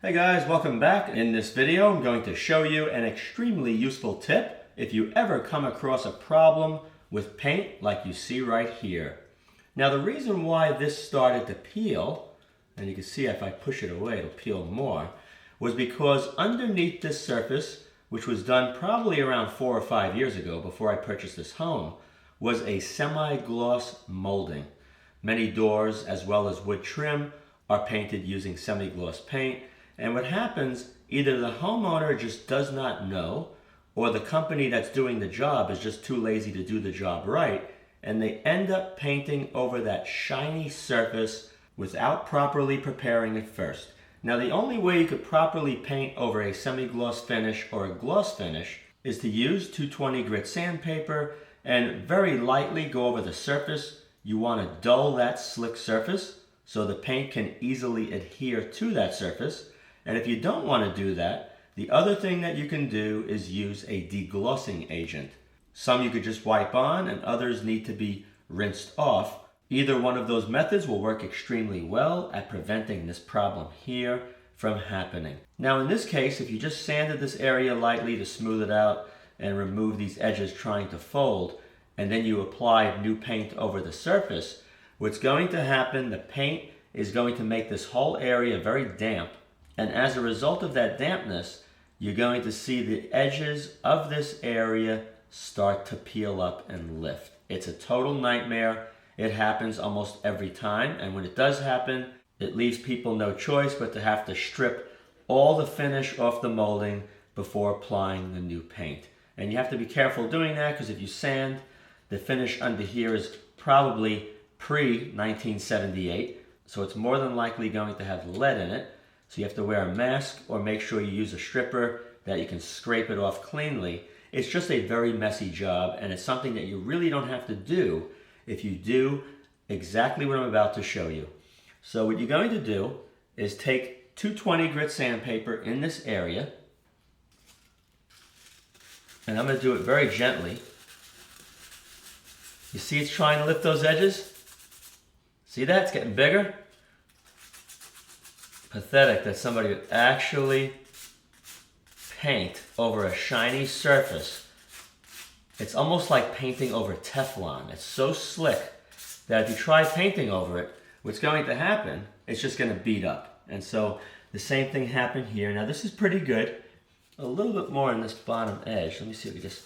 Hey guys, welcome back. In this video, I'm going to show you an extremely useful tip if you ever come across a problem with paint like you see right here. Now the reason why this started to peel, and you can see if I push it away it'll peel more, was because underneath this surface, which was done probably around 4 or 5 years ago before I purchased this home, was a semi-gloss molding. Many doors as well as wood trim are painted using semi-gloss paint. And what happens, either the homeowner just does not know, or the company that's doing the job is just too lazy to do the job right, and they end up painting over that shiny surface without properly preparing it first. Now the only way you could properly paint over a semi-gloss finish or a gloss finish is to use 220 grit sandpaper and very lightly go over the surface. You want to dull that slick surface so the paint can easily adhere to that surface. And if you don't want to do that, the other thing that you can do is use a deglossing agent. Some you could just wipe on and others need to be rinsed off. Either one of those methods will work extremely well at preventing this problem here from happening. Now in this case, if you just sanded this area lightly to smooth it out and remove these edges trying to fold, and then you apply new paint over the surface, what's going to happen, the paint is going to make this whole area very damp. And as a result of that dampness, you're going to see the edges of this area start to peel up and lift. It's a total nightmare. It happens almost every time. And when it does happen, it leaves people no choice but to have to strip all the finish off the molding before applying the new paint. And you have to be careful doing that because if you sand, the finish under here is probably pre-1978. So it's more than likely going to have lead in it. So you have to wear a mask or make sure you use a stripper that you can scrape it off cleanly. It's just a very messy job, and it's something that you really don't have to do if you do exactly what I'm about to show you. So what you're going to do is take 220 grit sandpaper in this area, and I'm going to do it very gently. You see it's trying to lift those edges? See that? It's getting bigger. Pathetic that somebody would actually paint over a shiny surface. It's almost like painting over Teflon. It's so slick that if you try painting over it, what's going to happen, it's just going to beat up. And so the same thing happened here. Now this is pretty good. A little bit more on this bottom edge. Let me see if we just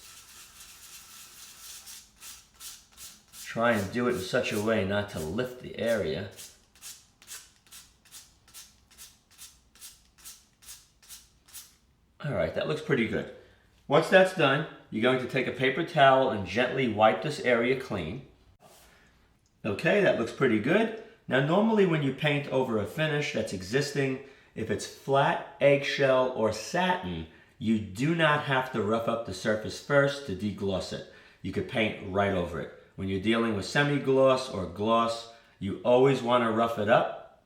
try and do it in such a way not to lift the area. All right, that looks pretty good. Once that's done, you're going to take a paper towel and gently wipe this area clean. Okay, that looks pretty good. Now normally when you paint over a finish that's existing, if it's flat, eggshell, or satin, you do not have to rough up the surface first to degloss it. You could paint right over it. When you're dealing with semi-gloss or gloss, you always want to rough it up.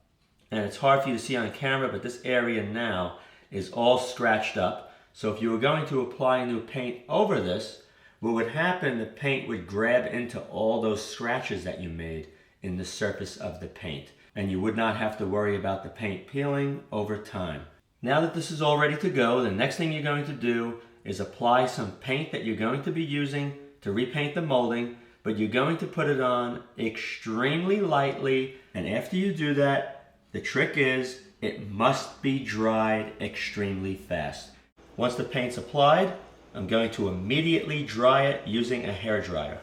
And it's hard for you to see on camera, but this area now is all scratched up. So if you were going to apply new paint over this, what would happen, the paint would grab into all those scratches that you made in the surface of the paint. And you would not have to worry about the paint peeling over time. Now that this is all ready to go, the next thing you're going to do is apply some paint that you're going to be using to repaint the molding, but you're going to put it on extremely lightly. And after you do that, the trick is it must be dried extremely fast. Once the paint's applied, I'm going to immediately dry it using a hairdryer.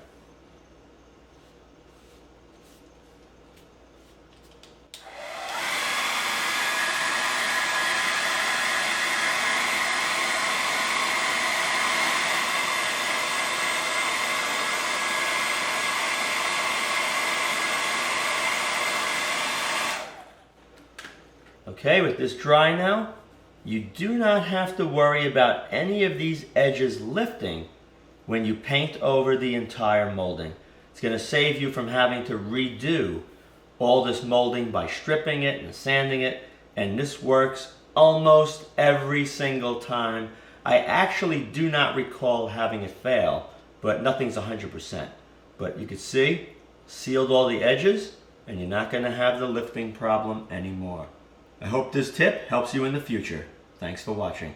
Okay, with this dry now, you do not have to worry about any of these edges lifting when you paint over the entire molding. It's going to save you from having to redo all this molding by stripping it and sanding it, and this works almost every single time. I actually do not recall having it fail, but nothing's 100%. But you can see, sealed all the edges, and you're not going to have the lifting problem anymore. I hope this tip helps you in the future. Thanks for watching.